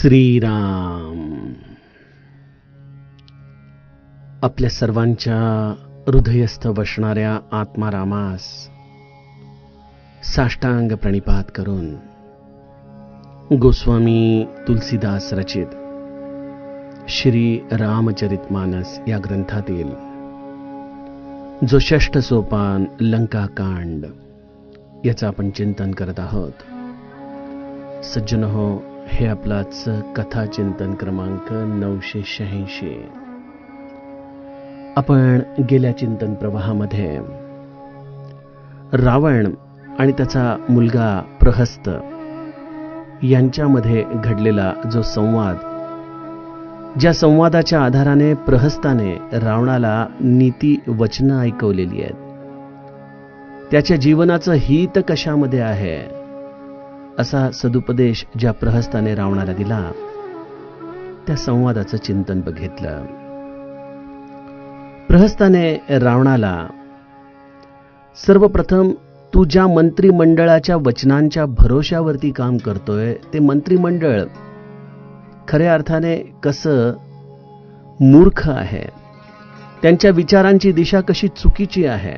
श्रीराम. आपल्या सर्वांच्या हृदयस्थ वसणाऱ्या आत्मारामास साष्टांग प्रणिपात करून गोस्वामी तुलसीदास रचित श्री रामचरितमानस या ग्रंथातील जो 6ष्ठ सोपान लंकाकांड याचं आपण चिंतन करत आहोत. सज्जन हो, हे आपलाच कथा चिंतन क्रमांक 986. आपण गेल्या चिंतन प्रवाहामध्ये रावण आणि त्याचा मुलगा प्रहस्त यांच्यामध्ये घडलेला जो संवाद, ज्या संवादाच्या आधाराने प्रहस्ताने रावणाला नीती वचनं ऐकवलेली आहेत, त्याच्या जीवनाचं हित कशामध्ये आहे असा सदुपदेश ज्या प्रहस्ताने रावणाला दिला, त्या संवादाचं चिंतन बघितलं. प्रहस्ताने रावणाला सर्वप्रथम तू ज्या मंत्रिमंडळाच्या वचनांच्या भरोश्यावरती काम करतोय ते मंत्रिमंडळ खऱ्या अर्थाने कसं मूर्ख आहे, त्यांच्या विचारांची दिशा कशी चुकीची आहे,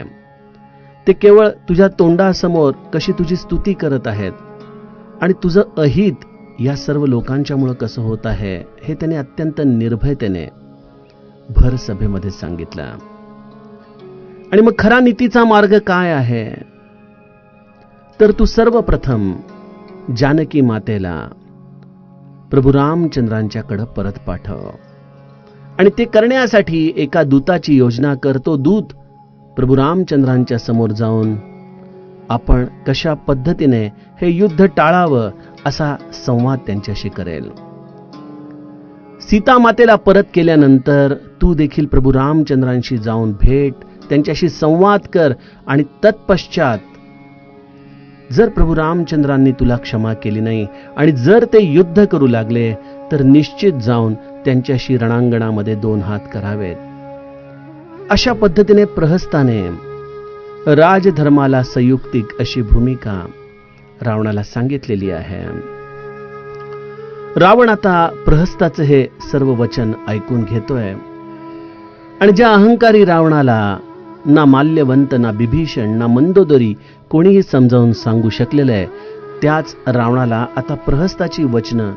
ते केवळ तुझ्या तोंडासमोर कशी तुझी स्तुती करत आहेत आणि तुझं अहित या सर्व लोकांच्यामुळे कसं होत आहे हे त्याने अत्यंत निर्भयतेने भर सभेमध्ये सांगितलं. आणि मग खरा नीतीचा मार्ग काय आहे, तर तू सर्वप्रथम जानकी मातेला प्रभू रामचंद्रांच्याकडे परत पाठव आणि ते करण्यासाठी एका दूताची योजना कर. तो दूत प्रभू रामचंद्रांच्या समोर जाऊन आपण कशा पद्धतीने हे युद्ध टाळावं असा संवाद त्यांच्याशी करेल. सीता मातेला परत केल्यानंतर तू देखील प्रभू रामचंद्रांशी जाऊन भेट, त्यांच्याशी संवाद कर आणि तत्पश्चात जर प्रभू रामचंद्रांनी तुला क्षमा केली नाही आणि जर ते युद्ध करू लागले तर निश्चित जाऊन त्यांच्याशी रणांगणामध्ये 2 हात करावेत. अशा पद्धतीने प्रहस्ताने राजधर्माला संयुक्तिक अशी भूमिका रावणाला सांगितलेली आहे. रावण आता प्रहस्ताचं हे सर्व वचन ऐकून घेतोय आणि ज्या अहंकारी रावणाला ना माल्यवंत, ना बिभीषण, ना मंदोदरी कोणीही समजावून सांगू शकलेलं आहे, त्याच रावणाला आता प्रहस्ताची वचनं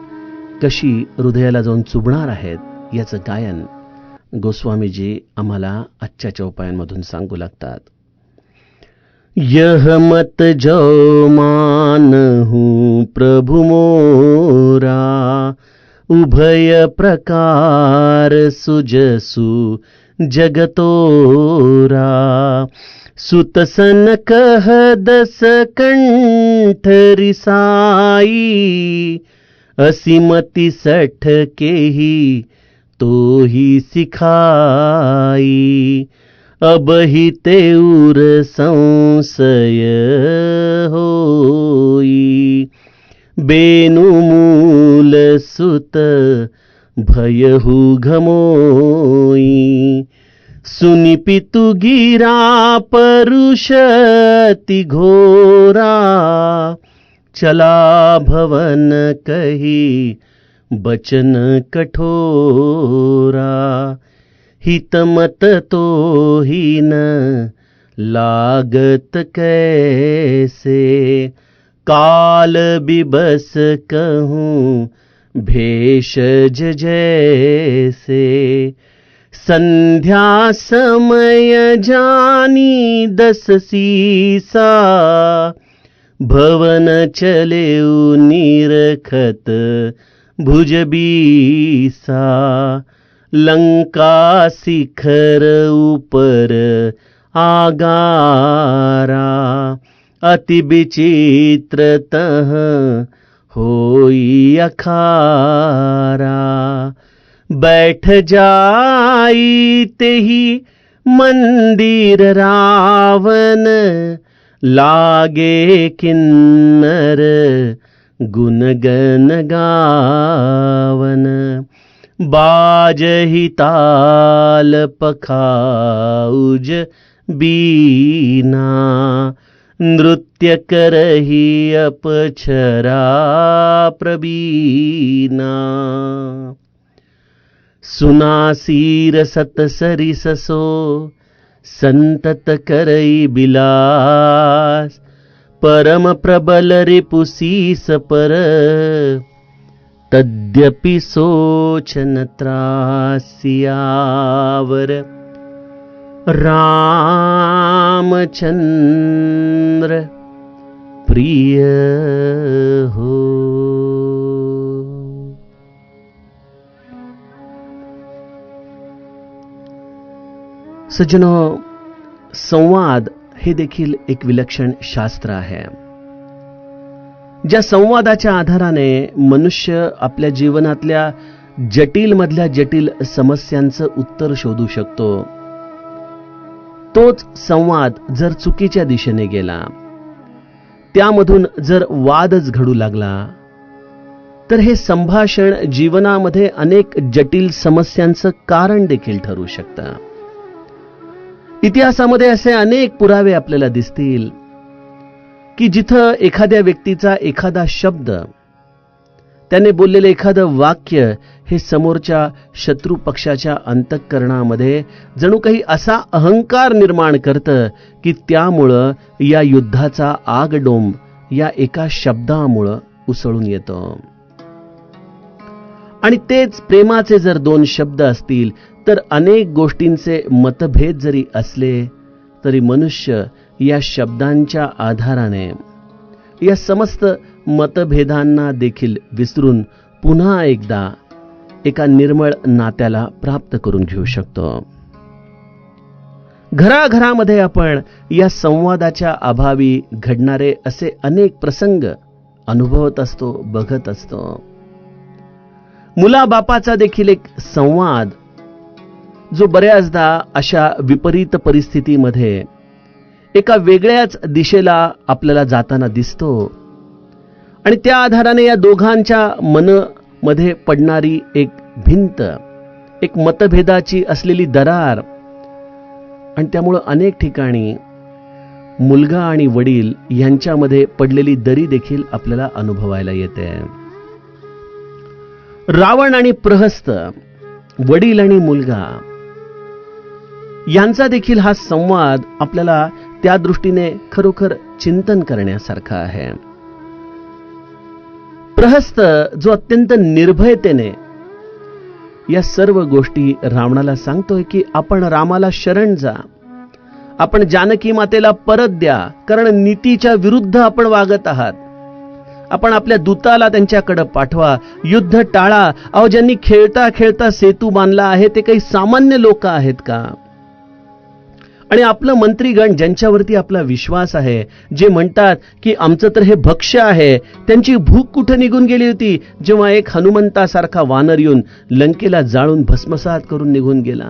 कशी हृदयाला जाऊन चुभणार आहेत याचं गायन गोस्वामीजी आम्हाला आजच्या चौपायांमधून सांगू लागतात. यह मत जो मानहूं प्रभु मोरा, उभय प्रकार सुजसु जगतोरा. सुत सन कह 10 कंठ रिसाई, असीमति 60 केही तो ही सिखाई. अब ही तेउर संशय होई, बेनु मूल सुत भयहु घमोई. सुनि पितु गिरा परुष अति घोरा, चला भवन कही बचन कठोरा. हितमत तो ही न लागत कैसे, काल बिबस कहूँ भेषज जैसे. संध्या समय जानी 10 सीसा, भवन चलेउ निरखत भुज बीसा. लंका शिखर ऊपर आगारा, अति विचित्र तह होई अखारा. बैठ जाई तेहि मंदिर रावण, लागे किन्नर गुणगन गावन. बाजहि ताल पखाउज बीना, नृत्य करही अपछरा प्रवीणा, सुनासीर सतसरिस सो संतत करई बिलास, परम प्रबल रिपुसीस पर तद्यपि सोचन त्रास्यावर, रामचंद्र प्रिय हो. सज्जनो, संवाद हे देखील एक विलक्षण शास्त्र आहे. ज्या संवादाच्या आधाराने मनुष्य आपल्या जीवनातल्या जटिल मधल्या जटिल समस्यांचं उत्तर शोधू शकतो, तोच संवाद जर चुकीच्या दिशेने गेला, त्यामधून जर वादच घडू लागला, तर हे संभाषण जीवनामध्ये अनेक जटिल समस्यांचं कारण देखील ठरू शकतं. इतिहासामध्ये असे अनेक पुरावे आपल्याला दिसतील की जिथं एखाद्या व्यक्तीचा एखादा शब्द, त्याने बोललेलं एखादं वाक्य हे समोरच्या शत्रू पक्षाच्या अंतःकरणामध्ये जणू काही असा अहंकार निर्माण करतं की त्यामुळं या युद्धाचा आगडोंब या एका शब्दामुळं उसळून येतो. आणि तेच प्रेमाचे जर दोन शब्द असतील तर अनेक गोष्टींचे मतभेद जरी असले तरी मनुष्य या शब्दांच्या आधाराने या समस्त मतभेदांना देखील विसरून पुन्हा एकदा एका निर्मळ नात्याला प्राप्त करून घेऊ शकतो. घराघरामध्ये आपण या संवादाच्या अभावी घडणारे असे अनेक प्रसंग अनुभवत असतो, बघत असतो. मुलाबापाचा देखील एक संवाद जो बऱ्याचदा अशा विपरीत परिस्थितीमध्ये एका वेगळ्याच दिशेला आपल्याला जाताना दिसतो आणि त्या आधाराने या दोघांच्या मनमध्ये पडणारी एक भिंत, एक मतभेदाची असलेली दरार, आणि त्यामुळे अनेक ठिकाणी मुलगा आणि वडील यांच्यामध्ये पडलेली दरी देखील आपल्याला अनुभवायला येते. रावण आणि प्रहस्त, वडील आणि मुलगा यांचा देखील हा संवाद आपल्याला त्या दृष्टीने खरोखर चिंतन करण्यासारखा आहे. प्रहस्त जो अत्यंत निर्भयतेने या सर्व गोष्टी रावणाला सांगतोय की आपण रामाला शरण जा, आपण जानकी मातेला परत द्या, कारण नीतीच्या विरुद्ध आपण वागत आहात. आपण आपल्या दूताला त्यांच्याकडे पाठवा, युद्ध टाळा. अहो, ज्यांनी खेळता खेळता सेतू बांधला आहे ते काही सामान्य लोक आहेत का? आणि आपलं मंत्रीगण ज्यांच्यावरती आपला विश्वास आहे, जे म्हणतात की आमचं तर हे भक्ष्य आहे, त्यांची भूक कुठे निघून गेली होती जेव्हा एक हनुमंतासारखा वानर येऊन लंकेला जाळून भस्मसात करून निघून गेला.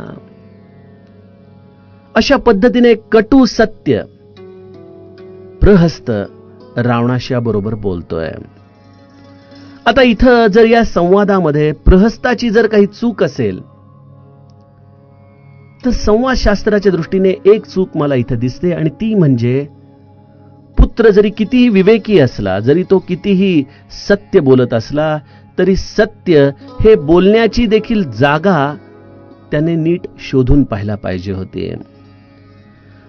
अशा पद्धतीने कटू सत्य प्रहस्त रावणाशी बरोबर बोलतोय. आता इथं जर या संवादामध्ये प्रहस्ताची जर काही चूक असेल तर संवादशास्त्राच्या दृष्टीने एक चूक मला इथं दिसते, आणि ती म्हणजे पुत्र जरी कितीही विवेकी असला, जरी तो कितीही सत्य बोलत असला, तरी सत्य हे बोलण्याची देखील जागा त्याने नीट शोधून पाहायला पाहिजे होती.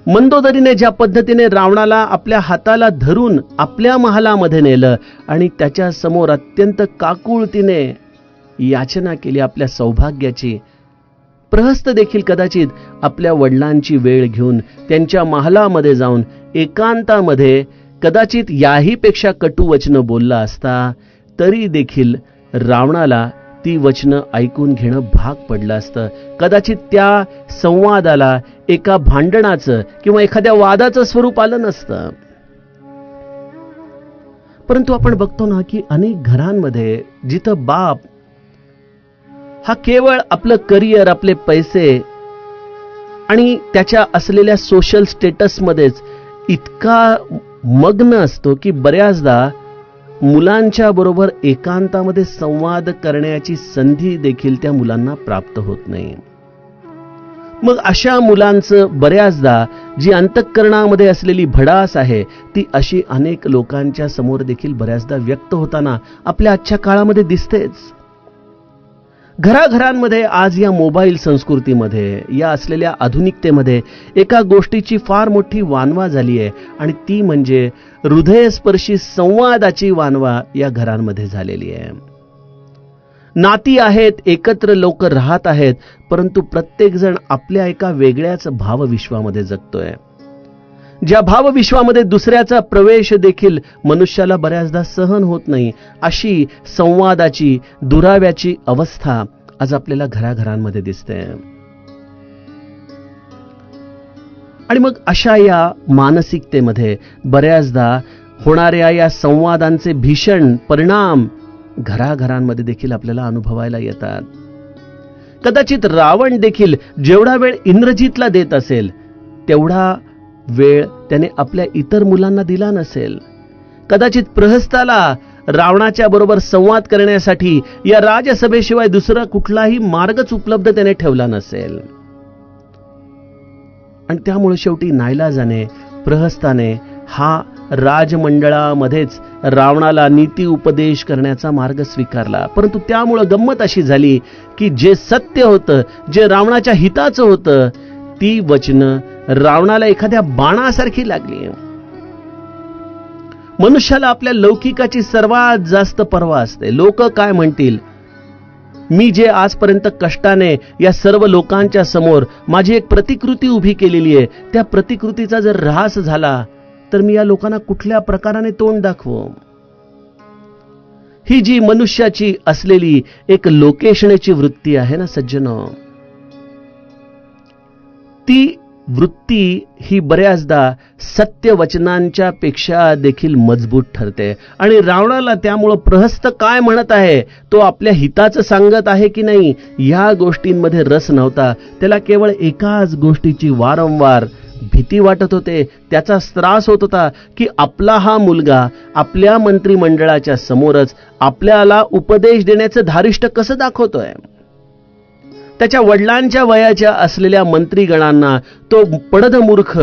मंदोदरीने ज्या पद्धतीने रावणाला आपल्या हाताला धरून आपल्या महालामध्ये नेलं आणि त्याच्या समोर अत्यंत काकुळतीने याचना केली आपल्या सौभाग्याची, प्रहस्त देखील कदाचित आपल्या वडिलांची वेळ घेऊन त्यांच्या महालामध्ये जाऊन एकांतामध्ये कदाचित याही पेक्षा कटू वचनं बोलला असता, तरी देखील रावणाला ती वचनं ऐकून घेणं भाग पडलं असतं. कदाचित त्या संवादाला एका भांडणाचं किंवा एखाद्या वादाचं स्वरूप आलं नसतं. परंतु आपण बघतो ना की अनेक घरांमध्ये जिथं बाप हा केवळ आपलं करिअर, आपले पैसे आणि त्याच्या असलेल्या सोशल स्टेटसमध्येच इतका मग्न असतो की बऱ्याचदा मुलांच्या बरोबर एकांतामध्ये संवाद करण्याची संधी देखील त्या मुलांना प्राप्त होत नाही. मग अशा मुलांचं बऱ्याचदा जी अंतःकरणामध्ये असलेली भडास आहे ती अशी अनेक लोकांच्या समोर देखील बऱ्याचदा व्यक्त होताना आपल्या आजच्या काळामध्ये दिसतेच. घराघरांमध्ये आज या मोबाईल संस्कृतीमध्ये, या असलेल्या आधुनिकतेमध्ये एका गोष्टीची फार मोठी वानवा झाली आहे आणि ती म्हणजे हृदयस्पर्शी संवादाची वानवा या घरांमध्ये झालेली आहे. नाती आहेत, एकत्र लोक राहत आहेत, परंतु प्रत्येकजण आपल्या एका वेगळ्याच भावविश्वामध्ये जगतोय. ज्या भावविश्वामध्ये दुसऱ्याचा प्रवेश देखील मनुष्याला बऱ्याचदा सहन होत नाही, अशी संवादाची, दुराव्याची अवस्था आज आपल्याला घराघरांमध्ये दिसते. आणि मग अशा या मानसिकतेमध्ये बऱ्याचदा होणाऱ्या या संवादांचे भीषण परिणाम घराघरांमध्ये देखील आपल्याला अनुभवायला येतात. कदाचित रावण देखील जेवढा वेळ इंद्रजितला देत असेल तेवढा वेळ त्याने आपल्या इतर मुलांना दिला नसेल. कदाचित प्रहस्ताला रावणाच्या बरोबर संवाद करण्यासाठी या राजसभेशिवाय दुसरा कुठलाही मार्गच उपलब्ध त्याने ठेवला नसेल. आणि त्यामुळे शेवटी नाईलाजाने प्रहस्ताने हा राजमंडळामध्येच रावणाला नीती उपदेश करण्याचा मार्ग स्वीकारला. परंतु त्यामुळे गंमत अशी झाली की जे सत्य होतं, जे रावणाच्या हिताचं होतं, ती वचनं रावणाला एखाद्या बाणासारखी लागली. मनुष्याला आपल्या लौकिकाची सर्वात जास्त पर्वा असते. लोक काय म्हणतील, मी जे आजपर्यंत कष्टाने या सर्व लोकांच्या समोर माझी एक प्रतिकृती उभी केलेली आहे, त्या प्रतिकृतीचा जर ऱ्हास झाला तर मी या लोकांना कुठल्या प्रकाराने तोंड दाखवू. ही जी मनुष्याची असलेली एक लोकेशनेची वृत्ती आहे ना सज्जनो, ती वृत्ती ही बऱ्याचदा सत्य वचनांच्या पेक्षा देखील मजबूत ठरते. आणि रावणाला त्यामुळं प्रहस्त काय म्हणत आहे, तो आपल्या हिताचं सांगत आहे की नाही, या गोष्टींमध्ये रस नव्हता. त्याला केवळ एकाच गोष्टीची वारंवार भीती वाटत होते, त्याचा त्रास होत होता की आपला हा मुलगा आपल्या मंत्रिमंडळाच्या समोरच आपल्याला उपदेश देण्याचं धारिष्ट कसं दाखवतोय. त्याच्या वडिलांच्या वयाच्या असलेल्या मंत्रीगणांना तो पडद मूर्ख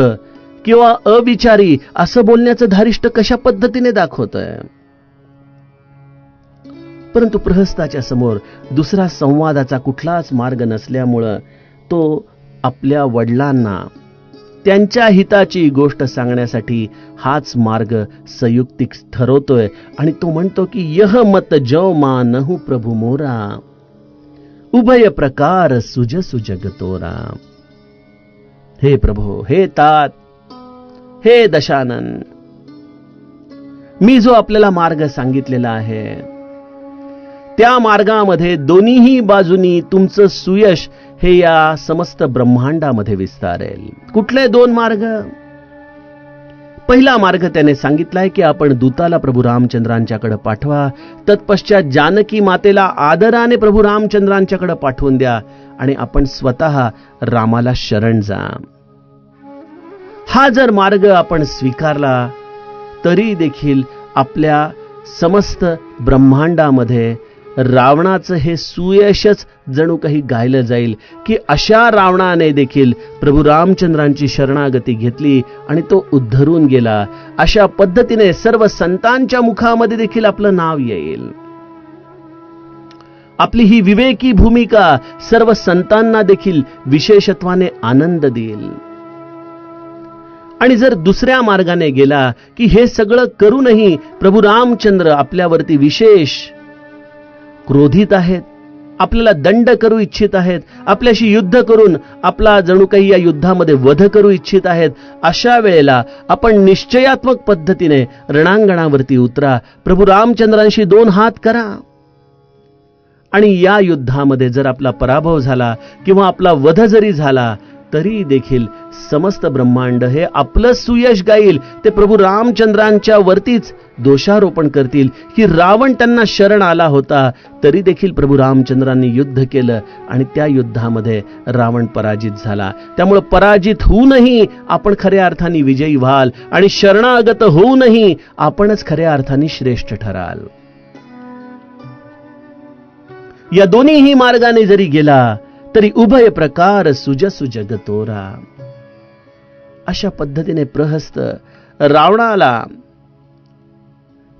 किंवा अविचारी असं बोलण्याचं धारिष्ट कशा पद्धतीने दाखवतोय. परंतु प्रहस्ताच्या समोर दुसरा संवादाचा कुठलाच मार्ग नसल्यामुळं तो आपल्या वडिलांना त्यांच्या हिताची गोष्ट सांगण्यासाठी हाच मार्ग संयुक्तिक ठरवतोय. आणि तो म्हणतो की यह मत जो मानहु प्रभु मोरा, उभय प्रकार सुज सुजगतोरा. हे प्रभो, हे तात, हे दशानन, मी जो आपल्याला मार्ग सांगितलेला आहे त्या मार्गामध्ये दोन्हीही बाजूनी तुमचं सुयश हे या समस्त ब्रह्मांडामध्ये विस्तारेल. कुठले दोन मार्ग? पहिला मार्ग त्याने सांगितलाय की आपण दूताला प्रभू रामचंद्रांच्याकडे पाठवा, तत्पश्चात जानकी मातेला आदराने प्रभू रामचंद्रांच्याकडे पाठवून द्या आणि आपण स्वतः रामाला शरण जा. हा जर मार्ग आपण स्वीकारला तरी देखील आपल्या समस्त ब्रह्मांडामध्ये रावणाचं हे सुयशच जणू काही गायलं जाईल की अशा रावणाने देखील प्रभू रामचंद्रांची शरणागती घेतली आणि तो उद्धरून गेला. अशा पद्धतीने सर्व संतांच्या मुखामध्ये देखील आपलं नाव येईल. आपली ही विवेकी भूमिका सर्व संतांना देखील विशेषत्वाने आनंद देईल. आणि जर दुसऱ्या मार्गाने गेला की हे सगळं करूनही प्रभू रामचंद्र आपल्यावरती विशेष क्रोधित आहेत, आपल्याला दंड करू इच्छित आहेत, आपल्याशी युद्ध करून आपला जणू काही या युद्धामध्ये वध करू इच्छित आहेत, अशा वेळेला आपण निश्चयात्मक पद्धतीने रणांगणावरती उतरा, प्रभू रामचंद्रांशी दोन हात करा आणि या युद्धामध्ये जर आपला पराभव झाला किंवा आपला वध जरी झाला तरी देखील समस्त ब्रह्मांड हे आपलं सुयश गाईल. ते प्रभू रामचंद्रांच्या वरतीच दोषारोपण करतील की रावण त्यांना शरण आला होता तरी देखील प्रभू रामचंद्रांनी युद्ध केलं आणि त्या युद्धामध्ये रावण पराजित झाला. त्यामुळे पराजित होऊनही आपण खऱ्या अर्थाने विजयी व्हाल आणि शरणागत होऊनही आपणच खऱ्या अर्थाने श्रेष्ठ ठराल. या दोन्हीही मार्गाने जरी गेला तरी उभय प्रकार सुजसु जगतोरा. अशा पद्धतीने प्रहस्त रावणाला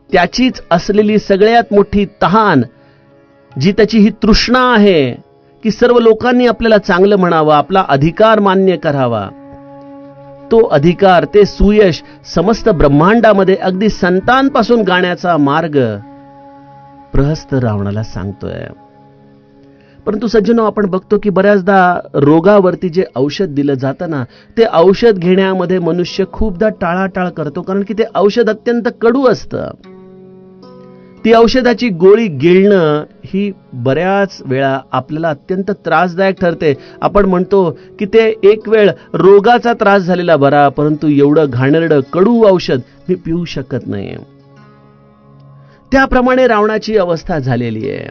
त्याचीच असलेली सगळ्यात मोठी तहान, जी त्याची ही तृष्णा आहे की सर्व लोकांनी आपल्याला चांगलं म्हणावं, आपला अधिकार मान्य करावा, तो अधिकार, ते सुयश समस्त ब्रह्मांडामध्ये अगदी संतांपासून गाण्याचा मार्ग प्रहस्त रावणाला सांगतोय. परंतु सज्जनो, आपण बघतो की बऱ्याचदा रोगावरती जे औषध दिलं जातं ना, ते औषध घेण्यामध्ये मनुष्य खूपदा टाळाटाळ करतो, कारण की ते औषध अत्यंत कडू असतं. ती औषधाची गोळी गिळणं ही बऱ्याच वेळा आपल्याला अत्यंत त्रासदायक ठरते. आपण म्हणतो की ते एक वेळ रोगाचा त्रास झालेला बरा, परंतु एवढं घाणेरडं कडू औषध मी पिऊ शकत नाही. त्याप्रमाणे रावणाची अवस्था झालेली आहे.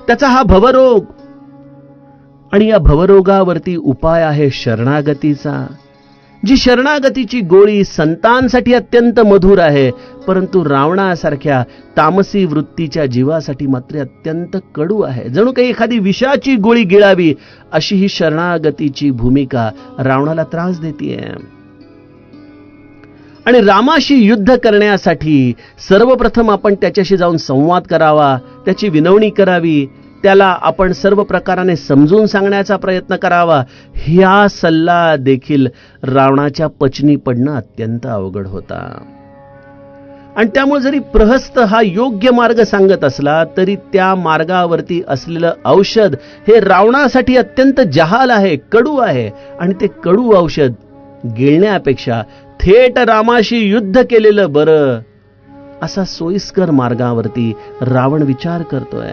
त्याचा हा भवरोग, आणि या भवरोगावरती उपाय आहे शरणागतीचा. जी शरणागतीची गोळी संतांसाठी अत्यंत मधुर आहे, परंतु रावणासारख्या तामसी वृत्तीच्या जीवासाठी मात्र अत्यंत कडू आहे. जणू काही एखादी विषाची गोळी गिळावी अशी ही शरणागतीची भूमिका रावणाला त्रास देतीये. आणि रामाशी युद्ध करण्यासाठी सर्वप्रथम आपण त्याच्याशी जाऊन संवाद करावा, त्याची विनवणी करावी, त्याला आपण सर्व प्रकाराने समजून सांगण्याचा प्रयत्न करावा. ह्या सल्ला देखील रावणाच्या पचनी पडणं अत्यंत अवघड होता. आणि त्यामुळे जरी प्रहस्त हा योग्य मार्ग सांगत असला, तरी त्या मार्गावरती असलेलं औषध हे रावणासाठी अत्यंत जहाल आहे, कडू आहे. आणि ते कडू औषध गिळण्यापेक्षा थेट रामाशी युद्ध केलेलं बरं, असा सोयीस्कर मार्गावरती रावण विचार करतोय.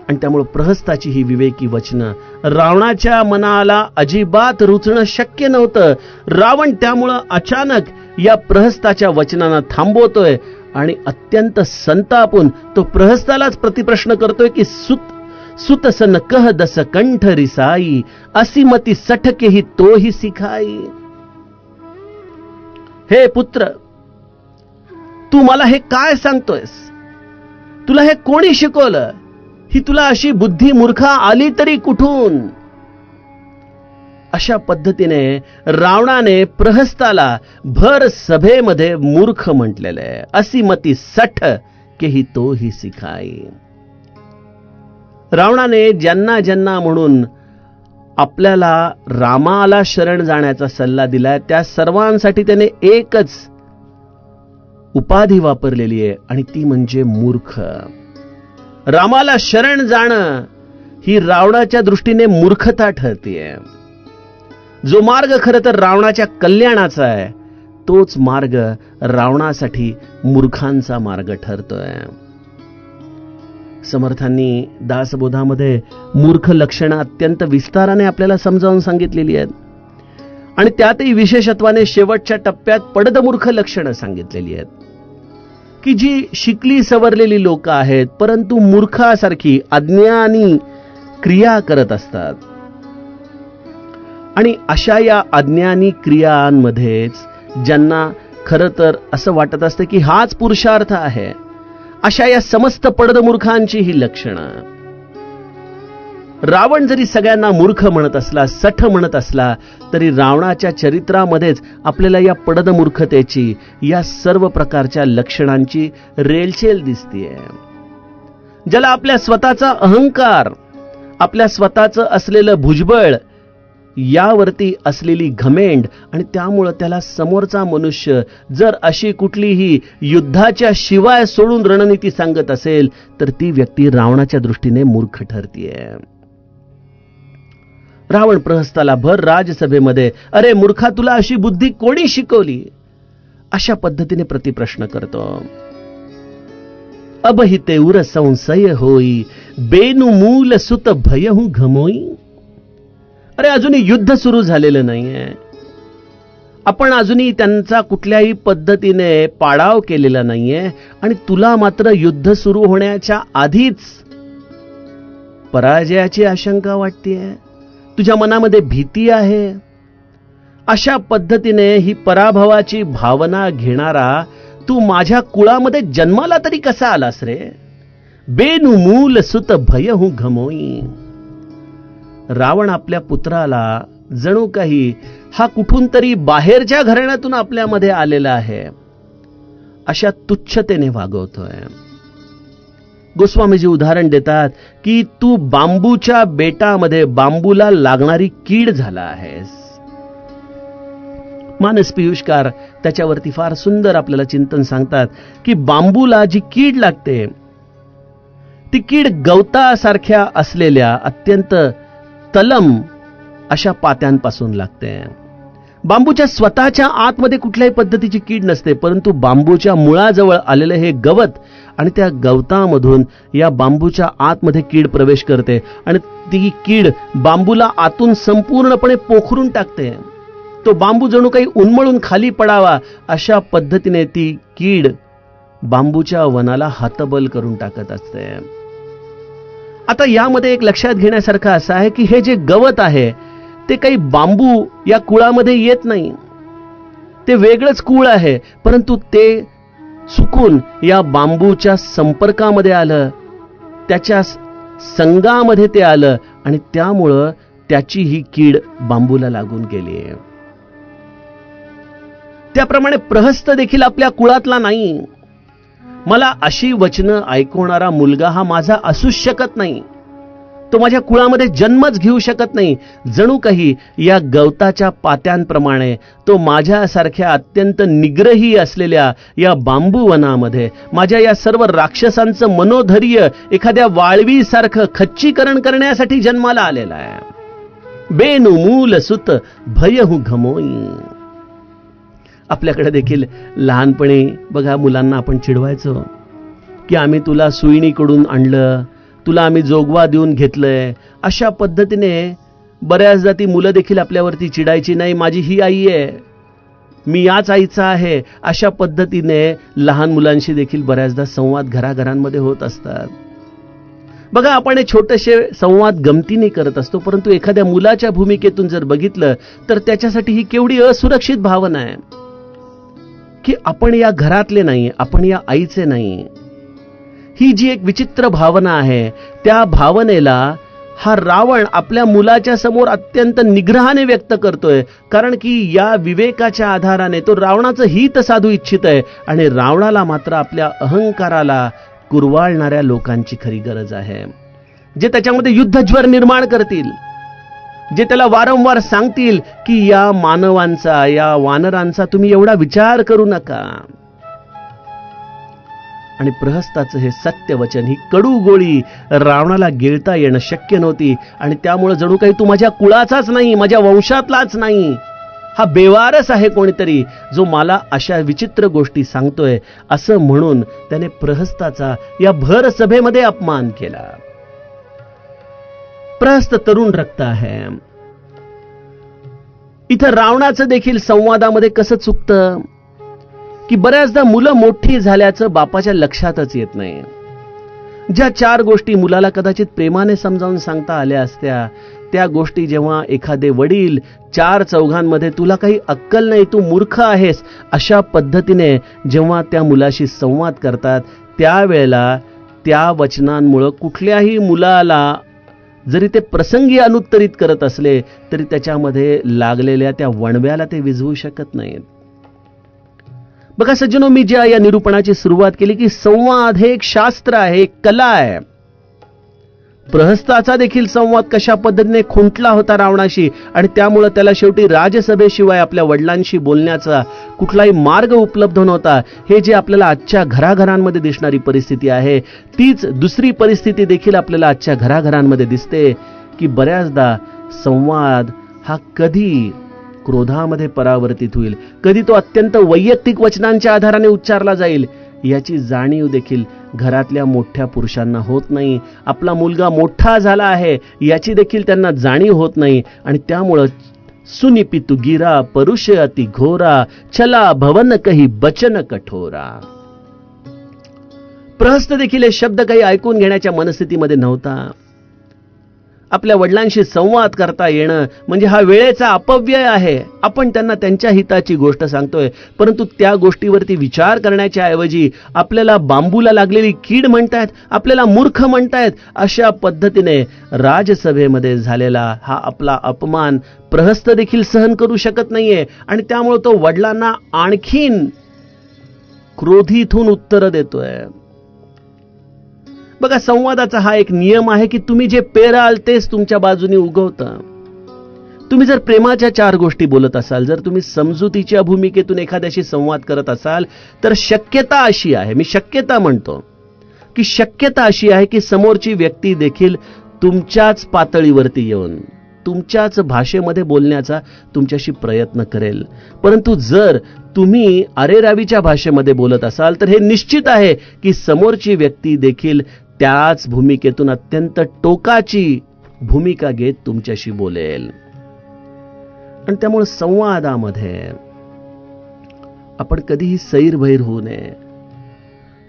आणि त्यामुळे प्रहस्ताची ही विवेकी वचनं रावणाच्या मनाला अजिबात रुचणं शक्य नव्हतं. रावण त्यामुळं अचानक या प्रहस्ताच्या वचनांना थांबवतोय आणि अत्यंत संतापून तो प्रहस्तालाच प्रतिप्रश्न करतोय की सुतसन कह दस कंठ रिसाई, असीमती सठके ही तोही सिखाई. हे पुत्र, तू मला हे काय सांगतोयस? तुला हे कोणी शिकवलं? ही तुला अशी बुद्धी मूर्खा आली तरी कुठून? अशा पद्धतीने रावणाने प्रहस्ताला भर सभेमध्ये मूर्ख म्हटलेलं आहे. असीमती सठ के ही तो ही सिखाई. रावणाने ज्यांना ज्यांना म्हणून आपल्याला रामाला शरण जाण्याचा सल्ला दिलाय, त्या सर्वांसाठी त्याने एकच उपाधी वापरलेली आहे, आणि ती म्हणजे मूर्ख. रामाला शरण जाणं ही रावणाच्या दृष्टीने मूर्खता ठरतीये. जो मार्ग खरं तर रावणाच्या कल्याणाचा आहे, तोच मार्ग रावणासाठी मूर्खांचा मार्ग ठरतोय. समर्थांनी दासबोधामध्ये मूर्ख लक्षणं अत्यंत विस्ताराने आपल्याला समजावून सांगितलेली आहेत, आणि त्यातही विशेषत्वाने शेवटच्या टप्प्यात पडदमूर्ख लक्षणं सांगितलेली आहेत, की जी शिकली सवरलेली लोक आहेत, परंतु मूर्खासारखी अज्ञानी क्रिया करत असतात. आणि अशा या अज्ञानी क्रियांमध्येच ज्यांना खरं तर असं वाटत असतं की हाच पुरुषार्थ आहे, अशा या समस्त पडदमूर्खांची ही लक्षणं. रावण जरी सगळ्यांना मूर्ख म्हणत असला, सठ म्हणत असला, तरी रावणाच्या चरित्रामध्येच आपल्याला या पडदमूर्खतेची, या सर्व प्रकारच्या लक्षणांची रेलचेल दिसतीये. ज्याला आपल्या स्वतःचा अहंकार, आपल्या स्वतःचं असलेलं भुजबळ, यावरती असलेली घमेंड, आणि त्यामुळं त्याला समोरचा मनुष्य जर अशी कुठलीही युद्धाच्या शिवाय सोडून रणनीती सांगत असेल, तर ती व्यक्ती रावणाच्या दृष्टीने मूर्ख ठरतीये. रावण प्रहस्ताला भर राजसभेमध्ये, अरे मूर्खा, तुला अशी बुद्धी कोणी शिकवली? अशा पद्धतीने प्रतिप्रश्न करतो. अबहिते उर संशय होई, बेनु मूल सुत भयहु घमोई. अरे अजूनही युद्ध सुरू झालेलं नाहीये, आपण अजूनही त्यांचा कुठल्याही पद्धतीने पाडाव केलेला नाहीये, आणि तुला मात्र युद्ध सुरू होण्याच्या आधीच पराजयाची आशंका वाटतेय, तुझ्या मनामध्ये भीती आहे. अशा पद्धतीने ही पराभवाची भावना घेणारा तू माझ्या कुळामध्ये जन्माला तरी कसा आलास रे? बेनु मूल सुत भयहु घमोई. रावण आपल्या पुत्राला जणू काही हा कुठून तरी बाहेरच्या घराण्यातून आपल्यामध्ये आलेला आहे अशा तुच्छतेने वागवतोय. गोस्वामीजी उदाहरण देतात की तू बांबूच्या बेटामध्ये बांबूला लागणारी कीड झाला आहेस. मानस पियुषकार त्याच्यावरती फार सुंदर आपल्याला चिंतन सांगतात की बांबूला जी कीड लागते ती कीड गवतासारख्या असलेल्या अत्यंत तलम अशा पात्यांपासून लागते. बांबूच्या स्वतःच्या आतमध्ये कुठल्याही पद्धतीची कीड नसते, परंतु बांबूच्या मुळाजवळ आलेलं हे गवत आणि त्या गवतामधून या बांबूच्या आतमध्ये कीड प्रवेश करते आणि ती कीड बांबूला आतून संपूर्णपणे पोखरून टाकते. तो बांबू जणू काही उन्मळून खाली पडावा अशा पद्धतीने ती कीड बांबूच्या वनाला हतबल करून टाकत असते. आता यामध्ये एक लक्षात घेण्यासारखं असं आहे की हे जे गवत आहे ते काही बांबू या कुळामध्ये येत नाही, ते वेगळंच कुळ आहे, परंतु ते चुकून या बांबूच्या संपर्कामध्ये आलं, त्याच्या संगामध्ये ते आलं आणि त्यामुळं त्याची ही कीड बांबूला लागून गेली. त्याप्रमाणे प्रहस्त देखील आपल्या कुळातला नाही. मला अशी वचनं ऐकवणारा मुलगा हा माझा असूच शकत नाही, तो माझ्या कुळामध्ये जन्मच घेऊ शकत नाही. जणू काही या गवताच्या पात्यांप्रमाणे तो माझ्यासारख्या अत्यंत निग्रही असलेल्या या बांबू वनामध्ये माझ्या या सर्व राक्षसांचं मनोधैर्य एखाद्या वाळवीसारखं खच्चीकरण करण्यासाठी जन्माला आलेला आहे. बेनु मूल सुत भयहु घमोई. आपल्याकडे देखील लहानपणी बघा मुलांना आपण चिडवायचो की आम्ही तुला सुईणीकडून आणलं, तुला आम्ही जोगवा देऊन घेतलंय. अशा पद्धतीने बऱ्याचदा ती मुलं देखील आपल्यावरती चिडायची, नाही माझी ही आई आहे, मी याच आईचा आहे. अशा पद्धतीने लहान मुलांशी देखील बऱ्याचदा संवाद घराघरांमध्ये होत असतात. बघा आपण हे छोटेसे संवाद गमतीने करत असतो, परंतु एखाद्या मुलाच्या भूमिकेतून जर बघितलं तर त्याच्यासाठी ही केवढी असुरक्षित भावना आहे की आपण या घरातले नाही, आपण या आईचे नाही. ही जी एक विचित्र भावना आहे, त्या भावनेला हा रावण आपल्या मुलाच्या समोर अत्यंत निग्रहाने व्यक्त करतोय, कारण की या विवेकाच्या आधाराने तो रावणाचं हित साधू इच्छित आहे आणि रावणाला मात्र आपल्या अहंकाराला कुरवाळणाऱ्या लोकांची खरी गरज आहे, जे त्याच्यामध्ये युद्धज्वर निर्माण करतील, जे त्याला वारंवार सांगतील की या मानवांचा, या वानरांचा तुम्ही एवढा विचार करू नका. आणि प्रहस्ताचं हे सत्य वचन, ही कडू गोळी रावणाला गिळता येणं शक्य नव्हती आणि त्यामुळे जणू काही तू माझ्या कुळाचाच नाही, माझ्या वंशातलाच नाही, हा बेवारस आहे कोणीतरी जो मला अशा विचित्र गोष्टी सांगतोय, असं म्हणून त्याने प्रहस्ताचा या भर सभेमध्ये अपमान केला. प्रहस्त तरुण रक्त आहे. इथं रावणाचं देखील संवादामध्ये कसं चुकतं की बऱ्याचदा मुलं मोठी झाल्याचं बापाच्या लक्षातच येत नाही. ज्या 4 गोष्टी मुलाला कदाचित प्रेमाने समजावून सांगता आल्या असत्या, त्या गोष्टी जेव्हा एखादे वडील 4 चौघांमध्ये तुला काही अक्कल नाही, तू मूर्ख आहेस अशा पद्धतीने जेव्हा त्या मुलाशी संवाद करतात, त्यावेळेला त्या वचनांमुळे कुठल्याही मुलाला जरी ते प्रसंगी अनुत्तरित करत असले तरी त्याच्यामध्ये लागलेल्या त्या वणव्याला ते विझवू शकत नाहीत. बघा सज्जनो, मी ज्या या निरूपणाची सुरुवात केली की संवाद हे एक शास्त्र आहे, एक कला आहे. प्रहस्ताचा देखील संवाद कशा पद्धतीने खुंटला होता रावणाशी आणि त्यामुळे त्याला शेवटी राजसभेशिवाय आपल्या वडिलांशी बोलण्याचा कुठलाही मार्ग उपलब्ध नव्हता. हे जे आपल्याला आजच्या घराघरांमध्ये दिसणारी परिस्थिती आहे, तीच दुसरी परिस्थिती देखील आपल्याला आजच्या घराघरांमध्ये दिसते की बऱ्याचदा संवाद हा कधी क्रोधामध्ये परावर्तित होईल, कधी तो अत्यंत वैयक्तिक वचनांच्या आधाराने उच्चारला जाईल, याची जाणीव देखील घरातल्या मोठ्या पुरुषांना होत नाही. आपला मुलगा मोठा झाला आहे याची देखील त्यांना जाणीव होत नाही आणि त्यामुळं सुनिपितु गिरा परुष अति घोरा चला भवन कही बचन कठोरा. प्रहस्त देखील हे शब्द काही ऐकून घेण्याच्या मनस्थितीमध्ये नव्हता. आपल्या वडिलांशी संवाद करता येणं म्हणजे हा वेळेचा अपव्यय आहे. आपण त्यांना त्यांच्या हिताची गोष्ट सांगतोय, परंतु त्या गोष्टीवरती विचार करण्याच्या ऐवजी आपल्याला बांबूला लागलेली कीड म्हणतायत, आपल्याला मूर्ख म्हणतायत. अशा पद्धतीने राजसभेमध्ये झालेला हा आपला अपमान प्रहस्त देखील सहन करू शकत नाहीये आणि त्यामुळे तो वडिलांना आणखीन क्रोधित होऊन उत्तर देतोय. बघा, संवादाचा हा एक नियम आहे की तुम्ही जे पेराल तेच तुमच्या बाजूने उगवतं. तुम्ही जर प्रेमाच्या 4 गोष्टी बोलत असाल, जर तुम्ही समजुतीच्या भूमिकेतून एखाद्याशी संवाद करत असाल, तर शक्यता अशी आहे, मी शक्यता म्हणतो की शक्यता अशी आहे की समोरची व्यक्ती देखील तुमच्याच पातळीवरती येऊन तुमच्याच भाषेमध्ये बोलण्याचा तुमच्याशी प्रयत्न करेल. परंतु जर तुम्ही अरेरावीच्या भाषेमध्ये बोलत असाल तर हे निश्चित आहे की समोरची व्यक्ती देखील त्याच भूमिकेतून अत्यंत टोकाची भूमिका घेत तुमच्याशी बोलेल. आणि त्यामुळे संवादामध्ये आपण कधीही सैरभैर होऊ नये,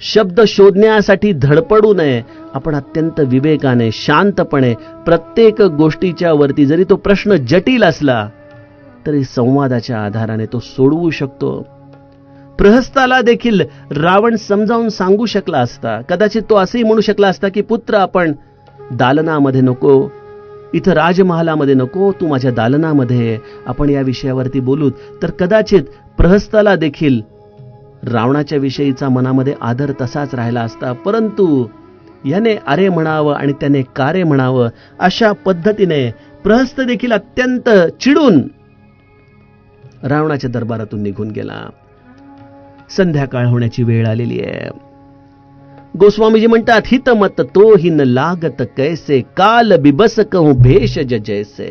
शब्द शोधण्यासाठी धडपडू नये. आपण अत्यंत विवेकाने, शांतपणे प्रत्येक गोष्टीच्या वरती, जरी तो प्रश्न जटिल असला तरी संवादाच्या आधाराने तो सोडवू शकतो. प्रहस्ताला देखील रावण समजावून सांगू शकला असता. कदाचित तो असंही म्हणू शकला असता की पुत्र, आपण दालनामध्ये नको, इथं राजमहालामध्ये नको, तू माझ्या दालनामध्ये आपण या विषयावरती बोलू. तर कदाचित प्रहस्ताला देखील रावणाच्या विषयीचा मनामध्ये आदर तसाच राहिला असता. परंतु याने अरे म्हणावं आणि त्याने कारे म्हणावं, अशा पद्धतीने प्रहस्त देखील अत्यंत चिडून रावणाच्या दरबारातून निघून गेला. संध्याकाळ होण्याची वेळ आलेली आहे. गोस्वामीजी म्हणतात, हित मत तो ही न लागत कैसे, काल बिबस कहूं भेषज जैसे.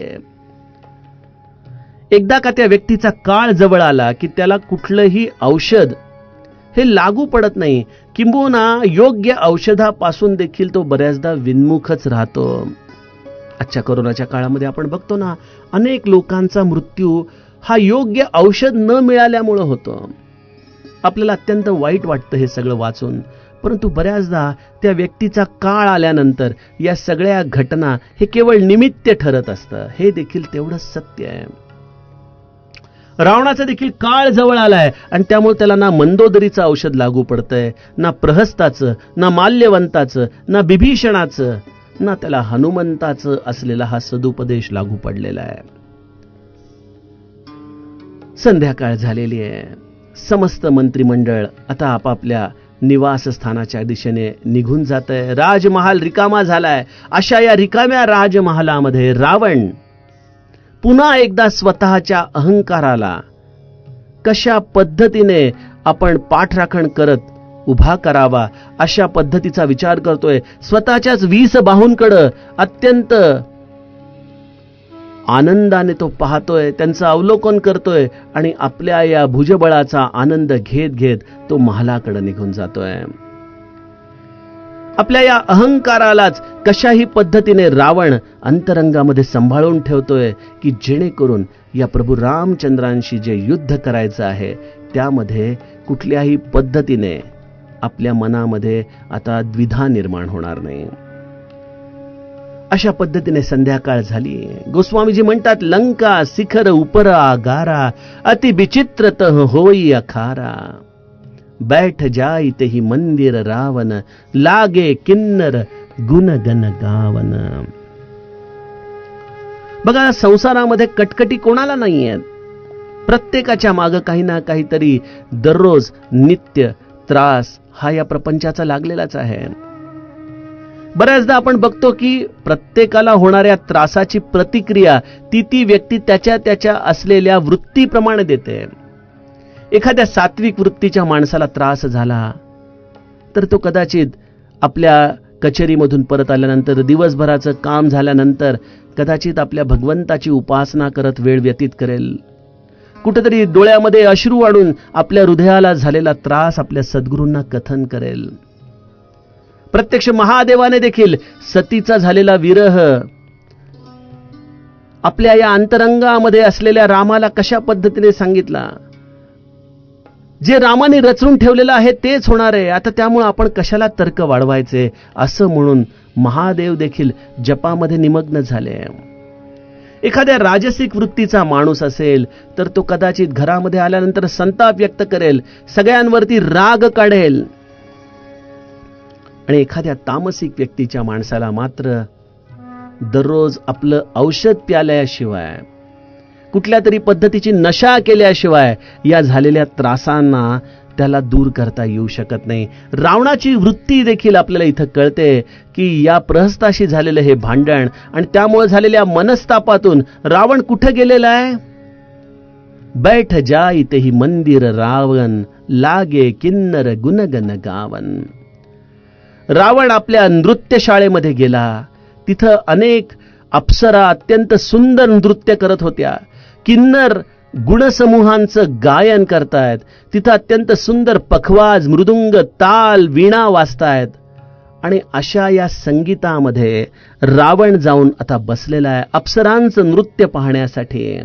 एकदा का त्या व्यक्तीचा काळ जवळ आला की त्याला कुठलंही औषध हे लागू पडत नाही, किंबहुना योग्य औषधापासून देखील तो बऱ्याचदा विन्मुखच राहतो. आजच्या कोरोनाच्या काळामध्ये आपण बघतो ना, अनेक लोकांचा मृत्यू हा योग्य औषध न मिळाल्यामुळे होतो. आपल्याला अत्यंत वाईट वाटतं हे सगळं वाचून, परंतु बऱ्याचदा त्या व्यक्तीचा काळ आल्यानंतर या सगळ्या घटना हे केवळ निमित्त ठरत असतं. हे देखील तेवढंच सत्य आहे. रावणाचा देखील काळ जवळ आलाय आणि त्यामुळे त्याला ना मंदोदरीचं औषध लागू पडतंय, ना प्रहस्ताचं, ना माल्यवंताचं, ना बिभीषणाचं, ना त्याला हनुमंताचं असलेला हा सदुपदेश लागू पडलेला आहे. संध्याकाळ झालेली आहे. समस्त मंत्रिमंडळ आता आपापल्या निवासस्थानाच्या दिशेने निघून जातंय. राजमहाल रिकामा झालाय. अशा या रिकाम्या राजमहालामध्ये रावण पुन्हा एकदा स्वतःच्या अहंकाराला कशा पद्धतीने आपण पाठराखण करत उभा करावा अशा पद्धतीचा विचार करतोय. स्वतःच्याच 20 बाहूंकडे अत्यंत आनंदाने तो पाहतोय, त्यांचं अवलोकन करतोय आणि आपल्या या भुजबळाचा आनंद घेत घेत तो महालाकडे निघून जातोय. आपल्या या अहंकारालाच कशाही पद्धतीने रावण अंतरंगामध्ये सांभाळून ठेवतोय की जेणेकरून या प्रभू रामचंद्रांशी जे युद्ध करायचं आहे त्यामध्ये कुठल्याही पद्धतीने आपल्या मनामध्ये आता द्विधा निर्माण होणार नाही. अशा पद्धतीने संध्याकाळ झाली. गोस्वामीजी म्हणतात, लंका शिखर उपर आगारा, अति विचित्रतः होई अखारा, बैठ जाई तेही मंदिर रावण, लागे किन्नर गुणगन गावन. बघा, संसारामध्ये कटकटी कोणाला नाही आहेत. प्रत्येकाच्या मागे काही ना काहीतरी दररोज नित्य त्रास हा या प्रपंचाचा लागलेलाच आहे. बऱ्याचदा आपण बघतो की प्रत्येकाला होणाऱ्या त्रासाची प्रतिक्रिया ती व्यक्ती त्याच्या असलेल्या वृत्तीप्रमाणे देते. एखाद्या सात्विक वृत्तीच्या माणसाला त्रास झाला तर तो कदाचित आपल्या कचेरीमधून परत आल्यानंतर, दिवसभराचं काम झाल्यानंतर कदाचित आपल्या भगवंताची उपासना करत वेळ व्यतीत करेल. कुठेतरी डोळ्यामध्ये अश्रू आणून आपल्या हृदयाला झालेला त्रास आपल्या सद्गुरूंना कथन करेल. प्रत्यक्ष महादेवाने देखील सतीचा झालेला विरह आपल्या या अंतरंगामध्ये असलेल्या रामाला कशा पद्धतीने सांगितला. जे रामाने रचून ठेवलेलं आहे तेच होणार आहे. आता त्यामुळे आपण कशाला तर्क वाढवायचे असं म्हणून महादेव देखील जपामध्ये निमग्न झाले. एखाद्या राजसिक वृत्तीचा माणूस असेल तर तो कदाचित घरामध्ये आल्यानंतर संताप व्यक्त करेल, सगळ्यांवरती राग काढेल. आणि एखाद्या तामसिक व्यक्तीच्या माणसाला मात्र दररोज आपलं औषध प्याल्याशिवाय, कुठल्या तरी पद्धतीची नशा केल्याशिवाय या झालेल्या त्रासांना त्याला दूर करता येऊ शकत नाही. रावणाची वृत्ती देखील आपल्याला इथं कळते की या प्रहस्ताशी झालेलं हे भांडण आणि त्यामुळे झालेल्या मनस्तापातून रावण कुठे गेलेला आहे. बैठ जाई तेही मंदिर रावण, लागे किन्नर गुणगन गावन. रावण आपल्या नृत्यशाळेमध्ये गेला. तिथं अनेक अप्सरा अत्यंत सुंदर नृत्य करत होत्या. किन्नर गुणसमूहांचं गायन करतायत. तिथं अत्यंत सुंदर पखवाज, मृदुंग, ताल, वीणा वाजतायत. आणि अशा या संगीतामध्ये रावण जाऊन आता बसलेला आहे अप्सरांचं नृत्य पाहण्यासाठी.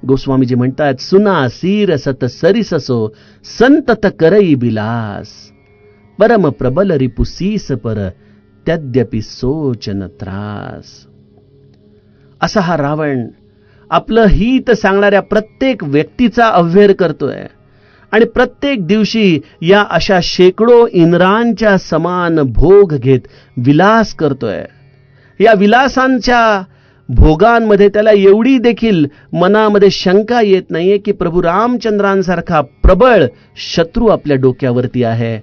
गोस्वामीजी म्हणतात, सुना सीर सत सरिससो संतत करई बिलास, परम प्रबल रिपुसीस पर तद्यपि सोचन त्रास. असा हा रावण आपलं हित सांगणाऱ्या प्रत्येक व्यक्तीचा अव्हेर करतोय आणि प्रत्येक दिवशी या अशा शेकडो इंद्रांच्या समान भोग घेत विलास करतोय. या विलासांच्या भोगांमध्ये त्याला एवढी देखील मनामध्ये शंका येत नाहीये की प्रभू रामचंद्रांसारखा प्रबळ शत्रू आपल्या डोक्यावरती आहे.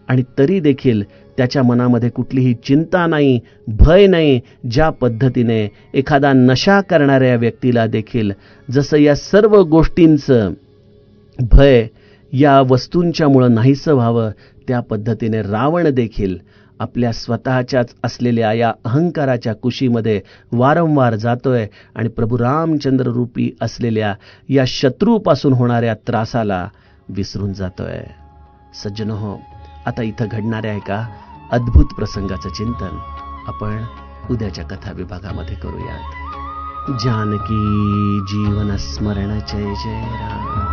आणि तरी देखील त्याच्या मनामध्ये कुठलीही चिंता नाही, भय नाही. ज्या पद्धतीने एखादा नशा करणाऱ्या व्यक्तीला देखील जसं या सर्व गोष्टींचं भय या वस्तूंच्यामुळं नाहीसं व्हावं, त्या पद्धतीने रावण देखील आपल्या स्वतःच्याच असलेल्या या अहंकाराच्या कुशीमध्ये वारंवार जातोय आणि प्रभू रामचंद्र रूपी असलेल्या या शत्रूपासून होणाऱ्या त्रासाला विसरून जातोय. सज्जनहो, आता इथं घडणाऱ्या एका अद्भुत प्रसंगाचं चिंतन आपण उद्याच्या कथा विभागामध्ये करूयात. जानकी जीवन स्मरण जय जय राम.